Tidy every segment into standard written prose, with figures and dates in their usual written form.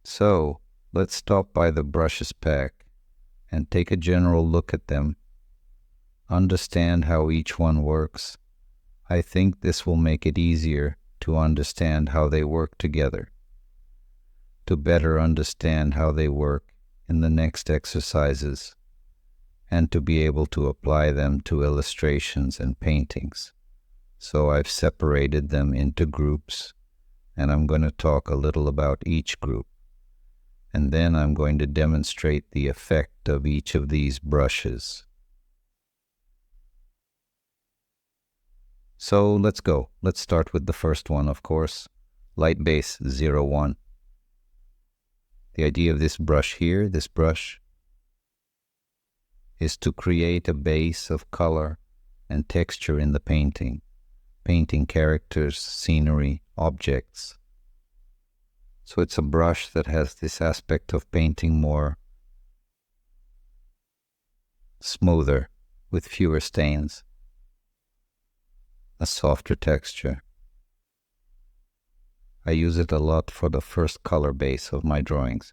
So let's stop by the brushes pack and take a general look at them. Understand how each one works. I think this will make it easier to understand how they work together, to better understand how they work in the next exercises, and to be able to apply them to illustrations and paintings. So I've separated them into groups, and I'm going to talk a little about each group. And then I'm going to demonstrate the effect of each of these brushes. So let's go. Let's start with the first one, of course, light base 01. The idea of this brush here, this brush, is to create a base of color and texture in the painting, painting characters, scenery, objects. So it's a brush that has this aspect of painting more smoother, with fewer stains, a softer texture. I use it a lot for the first color base of my drawings.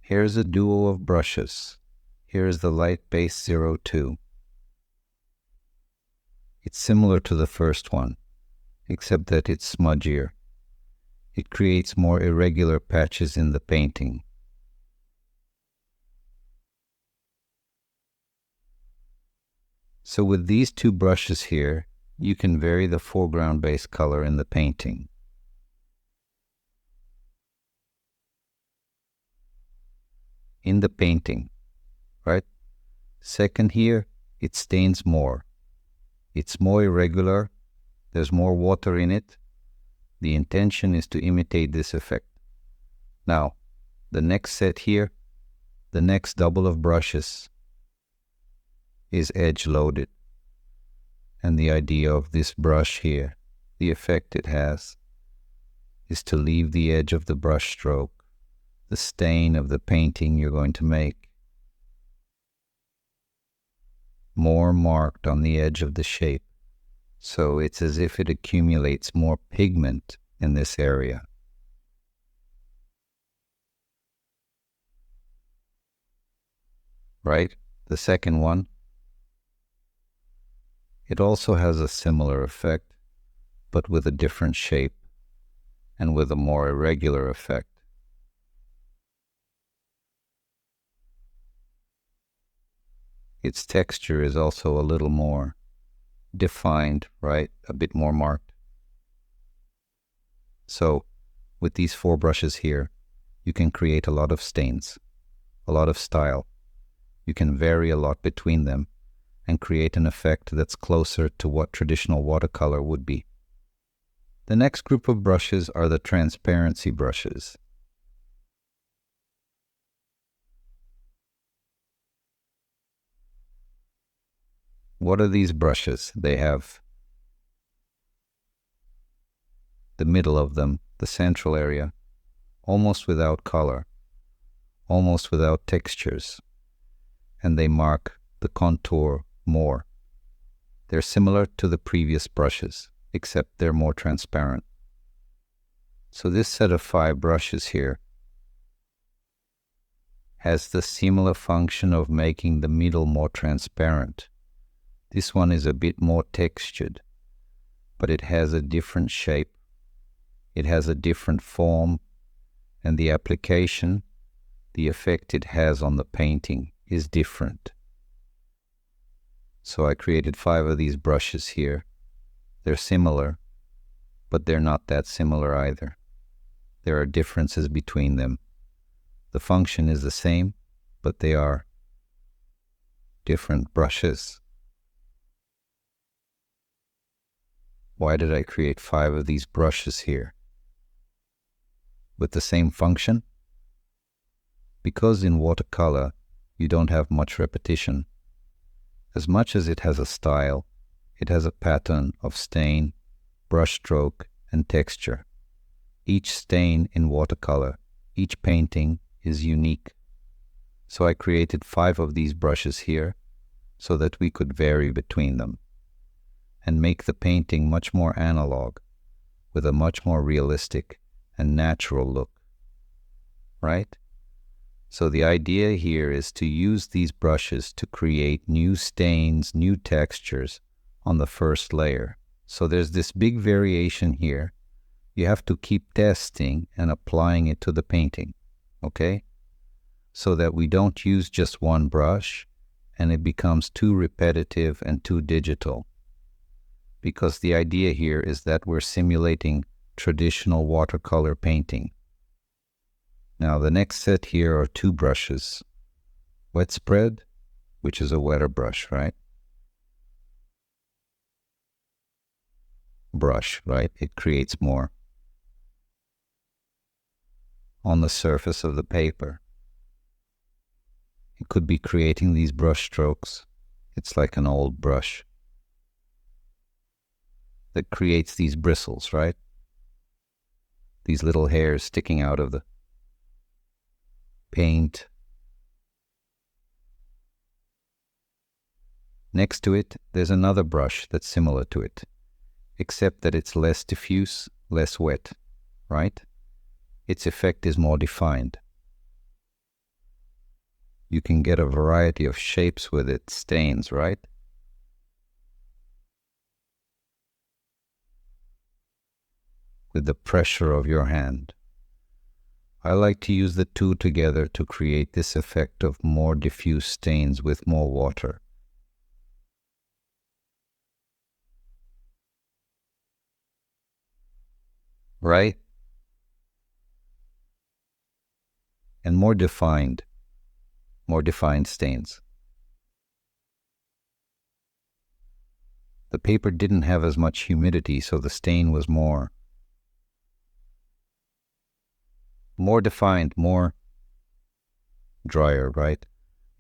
Here's a duo of brushes. Here's the light base 02. It's similar to the first one, except that it's smudgier. It creates more irregular patches in the painting. So with these two brushes here, you can vary the foreground base color in the painting. In the painting, right? Second here, it stains more. It's more irregular. There's more water in it. The intention is to imitate this effect. Now, the next set here, the next double of brushes is edge loaded. And the idea of this brush here, the effect it has, is to leave the edge of the brush stroke, the stain of the painting you're going to make, more marked on the edge of the shape. So it's as if it accumulates more pigment in this area. Right? The second one, it also has a similar effect, but with a different shape and with a more irregular effect. Its texture is also a little more defined, right? A bit more marked. So with these four brushes here, you can create a lot of stains, a lot of style. You can vary a lot between them and create an effect that's closer to what traditional watercolor would be. The next group of brushes are the transparency brushes. What are these brushes? They have the middle of them, the central area, almost without color, almost without textures, and they mark the contour more. They're similar to the previous brushes, except they're more transparent. So this set of 5 brushes here has the similar function of making the middle more transparent. This one is a bit more textured, but it has a different shape, it has a different form, and the application, the effect it has on the painting is different. So I created 5 of these brushes here. They're similar, but they're not that similar either. There are differences between them. The function is the same, but they are different brushes. Why did I create 5 of these brushes here with the same function? Because in watercolor, you don't have much repetition. As much as it has a style, it has a pattern of stain, brush stroke, and texture. Each stain in watercolor, each painting is unique. So I created 5 of these brushes here so that we could vary between them and make the painting much more analog, with a much more realistic and natural look, right? So the idea here is to use these brushes to create new stains, new textures on the first layer. So there's this big variation here. You have to keep testing and applying it to the painting, okay? So that we don't use just one brush and it becomes too repetitive and too digital. Because the idea here is that we're simulating traditional watercolor painting. Now the next set here are two brushes. Wet spread, which is a wetter brush, right? Brush, right? It creates more on the surface of the paper. It could be creating these brush strokes. It's like an old brush that creates these bristles, right? These little hairs sticking out of the paint. Next to it, there's another brush that's similar to it, except that it's less diffuse, less wet, right? Its effect is more defined. You can get a variety of shapes with it, stains, right? With the pressure of your hand. I like to use the two together to create this effect of more diffuse stains with more water. Right? And more defined stains. The paper didn't have as much humidity, so the stain was more defined, more drier, right?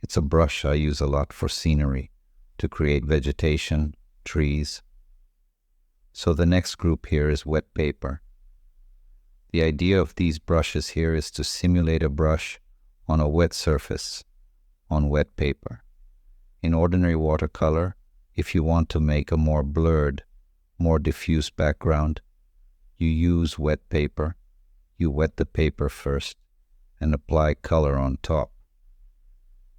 It's a brush I use a lot for scenery, to create vegetation, trees. So the next group here is wet paper. The idea of these brushes here is to simulate a brush on a wet surface, on wet paper. In ordinary watercolor, if you want to make a more blurred, more diffuse background, you use wet paper. You wet the paper first and apply color on top.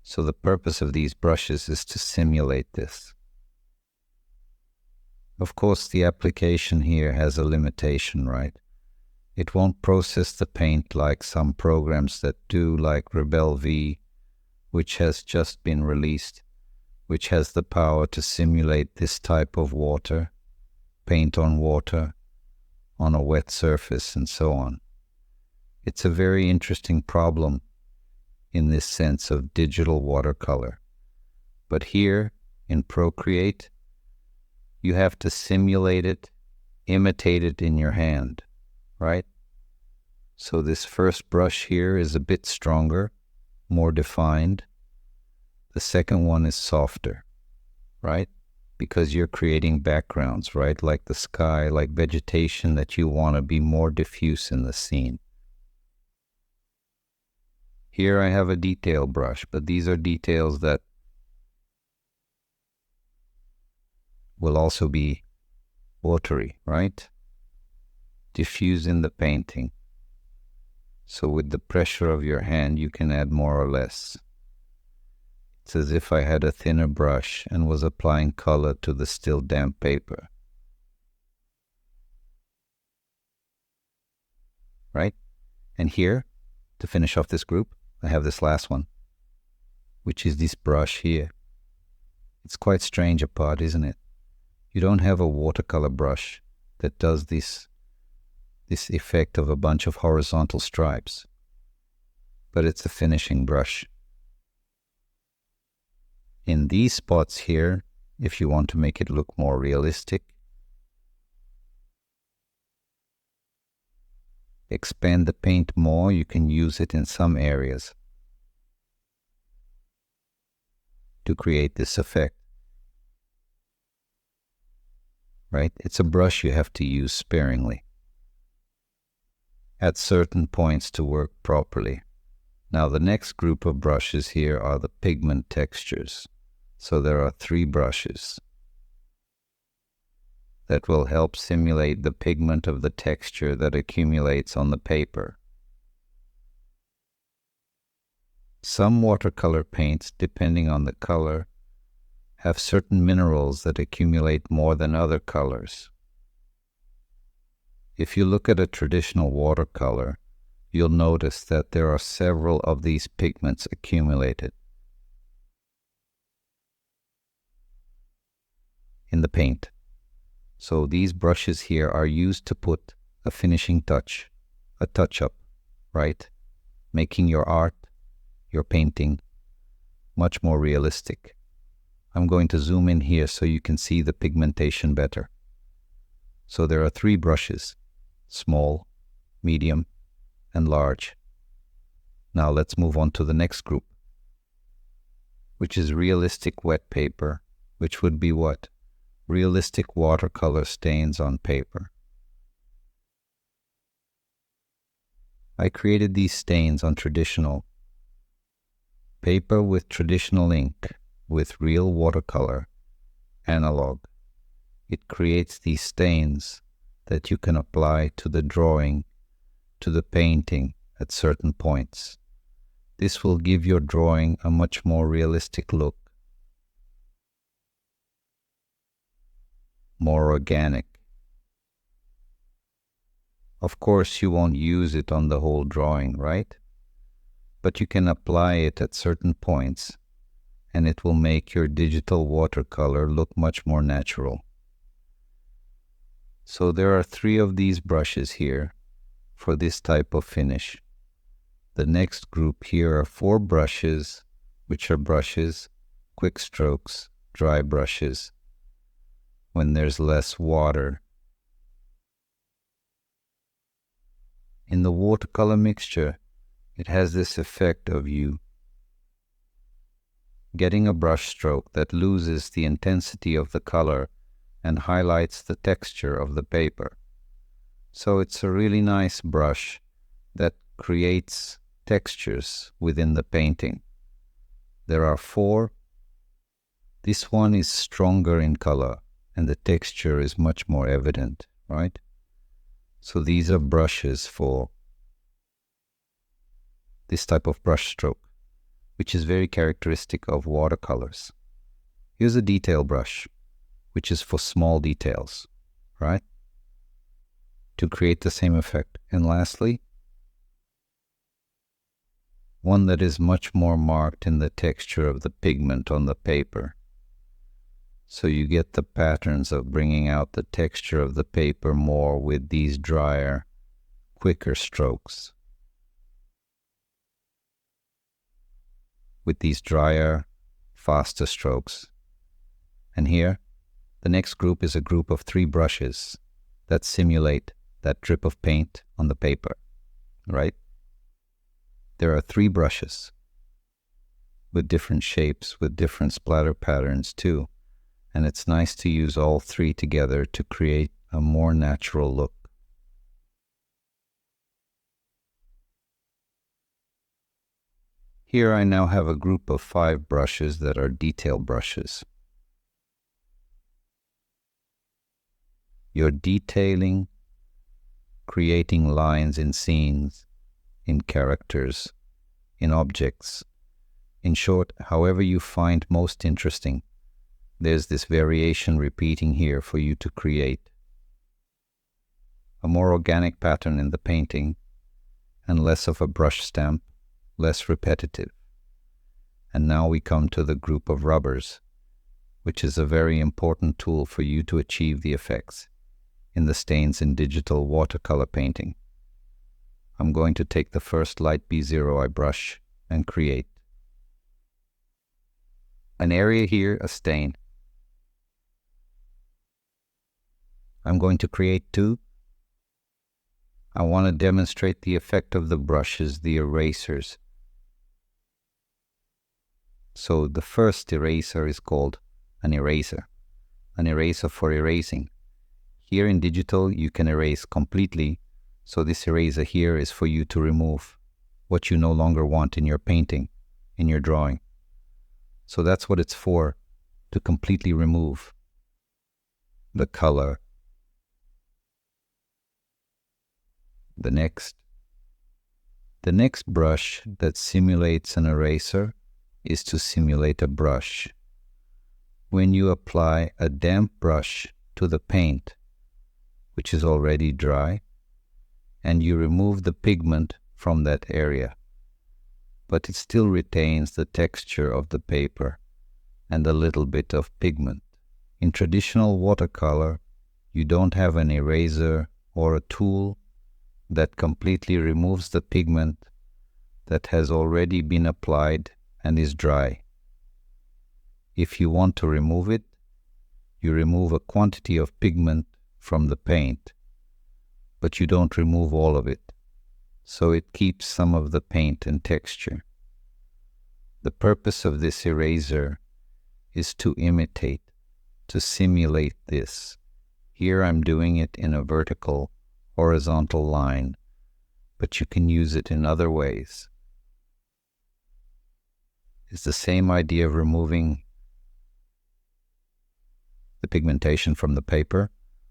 So the purpose of these brushes is to simulate this. Of course, the application here has a limitation, right? It won't process the paint like some programs that do, like Rebel V, which has just been released, which has the power to simulate this type of water, paint on water, on a wet surface, and so on. It's a very interesting problem in this sense of digital watercolor. But here, in Procreate, you have to simulate it, imitate it in your hand, right? So this first brush here is a bit stronger, more defined. The second one is softer, right? Because you're creating backgrounds, right? Like the sky, like vegetation that you want to be more diffuse in the scene. Here I have a detail brush, but these are details that will also be watery, right? Diffuse in the painting. So with the pressure of your hand, you can add more or less. It's as if I had a thinner brush and was applying color to the still damp paper. Right? And here, to finish off this group, I have this last one, which is this brush here. It's quite strange apart, isn't it? You don't have a watercolor brush that does this effect of a bunch of horizontal stripes, but it's a finishing brush. In these spots here, if you want to make it look more realistic, expand the paint more, you can use it in some areas to create this effect. Right? It's a brush you have to use sparingly at certain points to work properly. Now the next group of brushes here are the pigment textures. So there are 3 brushes. that will help simulate the pigment of the texture that accumulates on the paper. Some watercolor paints, depending on the color, have certain minerals that accumulate more than other colors. If you look at a traditional watercolor, you'll notice that there are several of these pigments accumulated in the paint. So these brushes here are used to put a finishing touch, a touch-up, right? Making your art, your painting, much more realistic. I'm going to zoom in here so you can see the pigmentation better. So there are 3 brushes, small, medium, and large. Now let's move on to the next group, which is realistic wet paper, which would be what? Realistic watercolor stains on paper. I created these stains on traditional paper with traditional ink, with real watercolor, analog. It creates these stains that you can apply to the drawing, to the painting at certain points. This will give your drawing a much more realistic look, more organic. Of course, you won't use it on the whole drawing, right? But you can apply it at certain points, and it will make your digital watercolor look much more natural. So there are 3 of these brushes here for this type of finish. The next group here are 4 brushes, which are brushes, quick strokes, dry brushes, when there's less water. In the watercolor mixture, it has this effect of you getting a brush stroke that loses the intensity of the color and highlights the texture of the paper. So it's a really nice brush that creates textures within the painting. There are 4. This one is stronger in color and the texture is much more evident, right? So these are brushes for this type of brush stroke, which is very characteristic of watercolors. Here's a detail brush, which is for small details, right? To create the same effect. And lastly, one that is much more marked in the texture of the pigment on the paper. So you get the patterns of bringing out the texture of the paper more with these drier, quicker strokes. With these drier, faster strokes. And here, the next group is a group of 3 brushes that simulate that drip of paint on the paper, right? There are 3 brushes with different shapes, with different splatter patterns too, and it's nice to use all 3 together to create a more natural look. Here I now have a group of 5 brushes that are detail brushes. You're detailing, creating lines in scenes, in characters, in objects. In short, however you find most interesting, there's this variation repeating here for you to create. A more organic pattern in the painting, and less of a brush stamp, less repetitive. And now we come to the group of rubbers, which is a very important tool for you to achieve the effects in the stains in digital watercolor painting. I'm going to take the first light B0 I brush and create an area here, a stain. I'm going to create 2. I want to demonstrate the effect of the brushes, the erasers. So the first eraser is called an eraser for erasing. Here in digital, you can erase completely, so this eraser here is for you to remove what you no longer want in your painting, in your drawing. So that's what it's for, to completely remove the color, The next brush that simulates an eraser is to simulate a brush. When you apply a damp brush to the paint, which is already dry, and you remove the pigment from that area, but it still retains the texture of the paper and a little bit of pigment. In traditional watercolor, you don't have an eraser or a tool that completely removes the pigment that has already been applied and is dry. If you want to remove it, you remove a quantity of pigment from the paint, but you don't remove all of it, so it keeps some of the paint and texture. The purpose of this eraser is to imitate, to simulate this. Here I'm doing it in a vertical, horizontal line, but you can use it in other ways. It's the same idea of removing the pigmentation from the paper,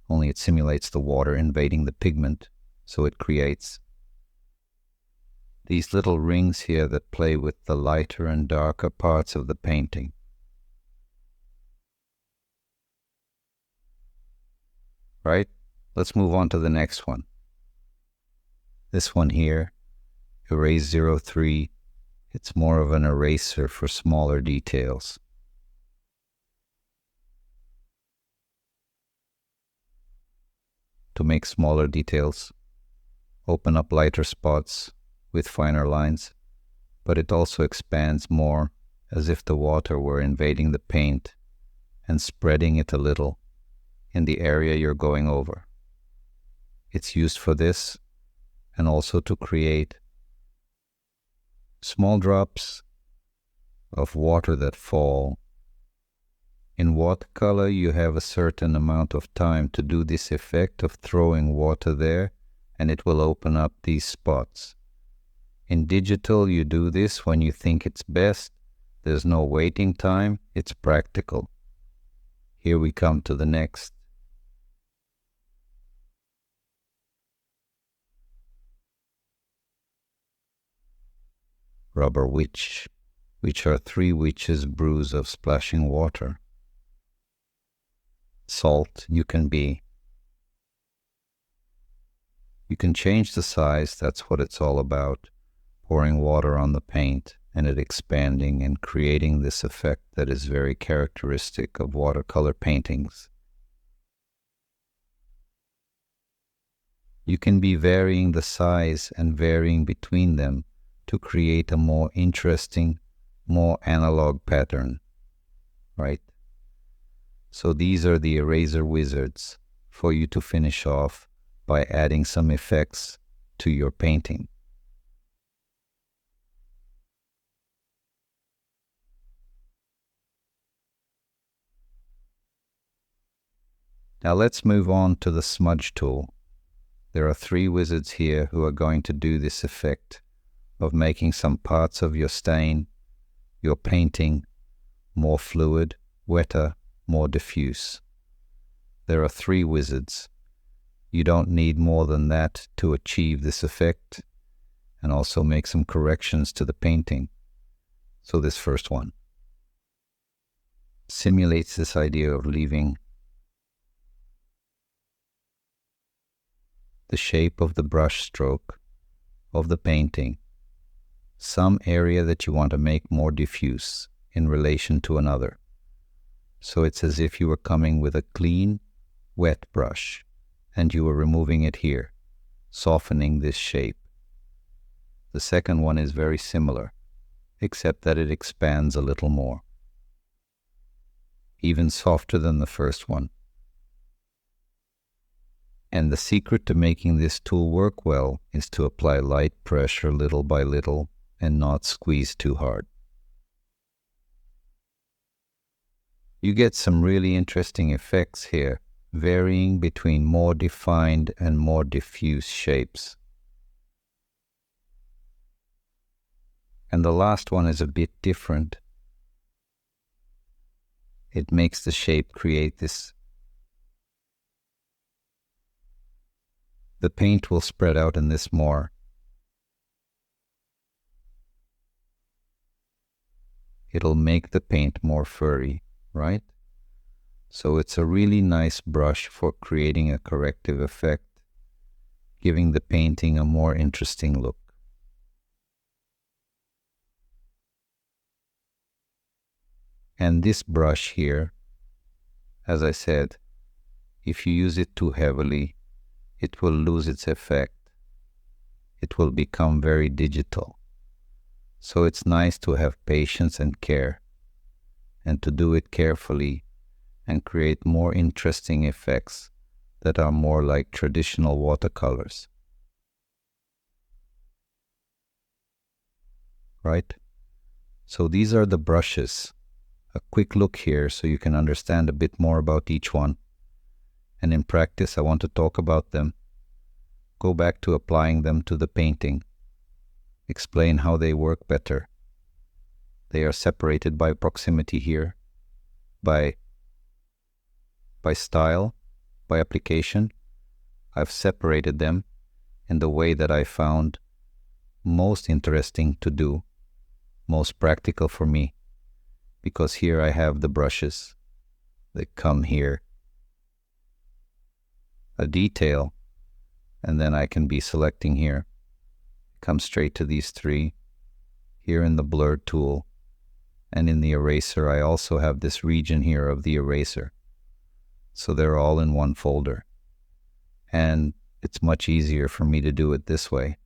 only it simulates the water invading the pigment, so it creates these little rings here that play with the lighter and darker parts of the painting. Right? Let's move on to the next one. This one here, Erase 03, it's more of an eraser for smaller details. To make smaller details, open up lighter spots with finer lines, but it also expands more as if the water were invading the paint and spreading it a little in the area you're going over. It's used for this and also to create small drops of water that fall. In watercolor, you have a certain amount of time to do this effect of throwing water there, and it will open up these spots. In digital, you do this when you think it's best. There's no waiting time. It's practical. Here we come to the next. Rubber witch, which are 3 witches' brews of splashing water. Salt you can change the size, that's what it's all about, pouring water on the paint and it expanding and creating this effect that is very characteristic of watercolor paintings. You can be varying the size and varying between them to create a more interesting, more analog pattern, right? So these are the eraser wizards for you to finish off by adding some effects to your painting. Now let's move on to the smudge tool. There are 3 wizards here who are going to do this effect of making some parts of your stain, your painting, more fluid, wetter, more diffuse. There are 3 wizards. You don't need more than that to achieve this effect and also make some corrections to the painting. So this first one simulates this idea of leaving the shape of the brush stroke of the painting, some area that you want to make more diffuse in relation to another. So it's as if you were coming with a clean, wet brush and you were removing it here, softening this shape. The second one is very similar, except that it expands a little more, even softer than the first one. And the secret to making this tool work well is to apply light pressure little by little and not squeeze too hard. You get some really interesting effects here, varying between more defined and more diffuse shapes. And the last one is a bit different. It makes the shape create this the paint will spread out in this more. It'll make the paint more furry, right? So it's a really nice brush for creating a corrective effect, giving the painting a more interesting look. And this brush here, as I said, if you use it too heavily, it will lose its effect. It will become very digital. So it's nice to have patience and care, and to do it carefully and create more interesting effects that are more like traditional watercolors. Right? So these are the brushes. A quick look here so you can understand a bit more about each one. And in practice, I want to talk about them. Go back to applying them to the painting. Explain how they work better. They are separated by proximity here, by style, by application. I've separated them in the way that I found most interesting to do, most practical for me, because here I have the brushes that come here, a detail, and then I can be selecting here. Come straight to these three. Here in the blur tool and in the eraser, I also have this region here of the eraser. So they're all in one folder. And it's much easier for me to do it this way.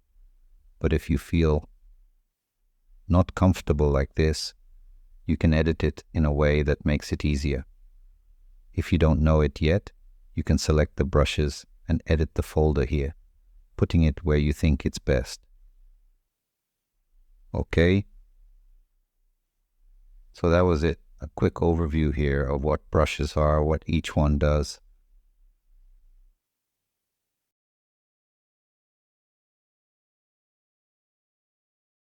But if you feel not comfortable like this, you can edit it in a way that makes it easier. If you don't know it yet, you can select the brushes and edit the folder here, putting it where you think it's best. Okay? So that was it. A quick overview here of what brushes are, what each one does.